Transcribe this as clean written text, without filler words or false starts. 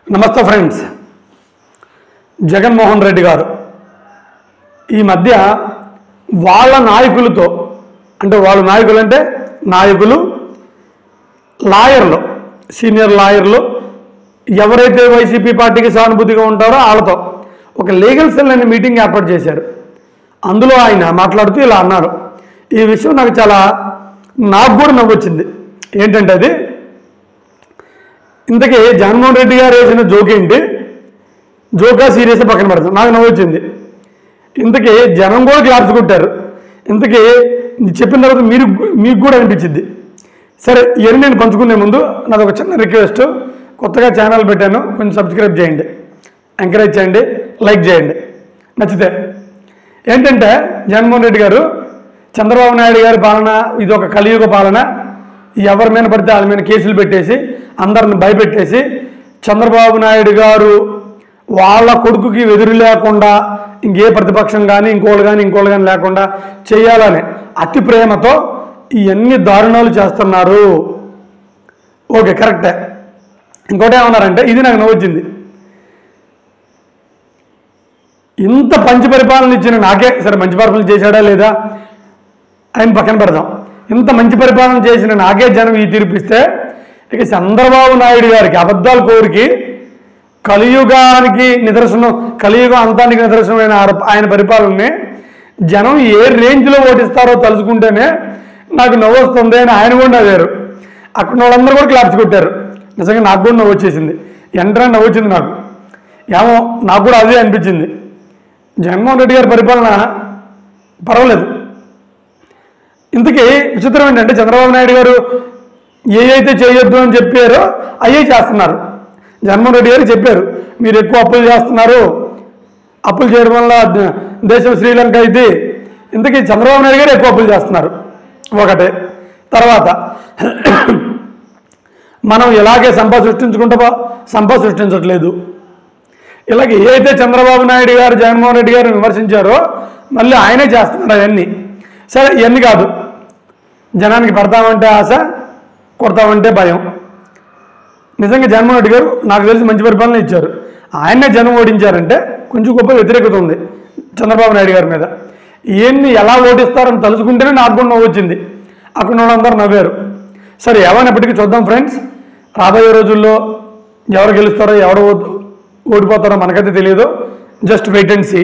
నమస్తే ఫ్రెండ్స్. జగన్మోహన్ రెడ్డి గారు ఈ మధ్య వాళ్ళ నాయకులతో, అంటే వాళ్ళ నాయకులు అంటే నాయకులు, లాయర్లు, సీనియర్ లాయర్లు ఎవరైతే వైసీపీ పార్టీకి సానుభూతిగా ఉంటారో వాళ్ళతో ఒక లీగల్ సెల్ అనే మీటింగ్ ఏర్పాటు చేశారు. అందులో ఆయన మాట్లాడుతూ ఇలా అన్నారు. ఈ విషయం నాకు కూడా నవ్వొచ్చింది. ఏంటంటే అది ఇంతకీ జగన్మోహన్ రెడ్డి గారు వేసిన జోక్ ఏంటి, జోకా సీరియస్ పక్కన పెడతాం, నాకు నవ్వొచ్చింది. ఇంతకీ జనం కూడా క్లాప్స్ కొట్టారు. ఇంతకీ చెప్పిన తర్వాత మీకు కూడా అనిపించింది. సరే, ఇవన్నీ నేను పంచుకునే ముందు నాది ఒక చిన్న రిక్వెస్ట్. కొత్తగా ఛానల్ పెట్టాను, కొంచెం సబ్స్క్రైబ్ చేయండి, ఎంకరేజ్ చేయండి, లైక్ చేయండి నచ్చితే. ఏంటంటే జగన్మోహన్ రెడ్డి గారు చంద్రబాబు నాయుడు గారి పాలన ఇది ఒక కలియుగ పాలన, ఎవరి మీద పడితే వాళ్ళ మీద కేసులు పెట్టేసి అందరిని భయపెట్టేసి చంద్రబాబు నాయుడు గారు వాళ్ళ కొడుకుకి ఎదురు లేకుండా ఇంకే ప్రతిపక్షం కానీ ఇంకోళ్ళు కానీ లేకుండా చేయాలని అతి ప్రేమతో ఇవన్నీ దారుణాలు చేస్తున్నారు. ఓకే, కరెక్టే. ఇంకోటి ఏమన్నారంటే, ఇది నాకు నవ్వొచ్చింది. ఇంత మంచి పరిపాలన ఇచ్చిన నాకే, సరే మంచి పరిపాలన చేశాడా లేదా ఆయన పక్కన పెడదాం, ఇంత మంచి పరిపాలన చేసిన నాకే జనం ఈ తీర్పిస్తే ఇక చంద్రబాబు నాయుడు గారికి అబద్ధాల కోరికి కలియుగానికి నిదర్శనం, కలియుగ అంతానికి నిదర్శనమైన ఆయన పరిపాలనని జనం ఏ రేంజ్లో ఓటిస్తారో తలుచుకుంటేనే నాకు నవ్వు వస్తుంది అని ఆయన కూడా నవ్వారు. అక్కడ వాళ్ళందరూ కూడా క్లాప్స్ కొట్టారు. నిజంగా నాకు కూడా నవ్వు వచ్చేసింది, వెంటనే నవ్వు వచ్చింది నాకు. ఏమో నాకు కూడా అదే అనిపించింది. జగన్మోహన్ రెడ్డి గారి పరిపాలన పర్వాలేదు. ఇంతకీ విచిత్రం ఏంటంటే చంద్రబాబు నాయుడు గారు అయితే చేయొద్దు అని చెప్పారో అయ్యే చేస్తున్నారు. జగన్మోహన్ రెడ్డి గారు చెప్పారు, మీరు ఎక్కువ అప్పులు చేస్తున్నారు, అప్పులు చేయడం వల్ల దేశం శ్రీలంక అయితే. ఇంతకీ చంద్రబాబు నాయుడు గారు ఎక్కువ అప్పులు చేస్తున్నారు ఒకటే. తర్వాత మనం ఇలాగే సంపద సృష్టించట్లేదు. ఇలాగే ఏదైతే చంద్రబాబు నాయుడు గారు జగన్మోహన్ రెడ్డి గారు విమర్శించారో మళ్ళీ ఆయనే చేస్తున్నారు అవన్నీ. సరే, ఇవన్నీ కాదు, జనానికి పడతామంటే ఆశ, కొడతామంటే భయం. నిజంగా జగన్మోహన్ రెడ్డి గారు నాకు తెలిసి మంచి పరిపాలన ఇచ్చారు. ఆయన్నే జనం ఓడించారంటే కొంచెం గొప్ప వ్యతిరేకత ఉంది చంద్రబాబు నాయుడు గారి మీద. ఈయన్ని ఎలా ఓటిస్తారని తలుచుకుంటేనే నాకు కూడా నవ్వు వచ్చింది. అక్కడ వాళ్ళందరూ నవ్వారు. సరే, ఏమైనప్పటికీ చూద్దాం ఫ్రెండ్స్. రాబోయే రోజుల్లో ఎవరు గెలుస్తారో ఎవరు ఓడిపోతారో మనకైతే తెలియదు. Just wait and see.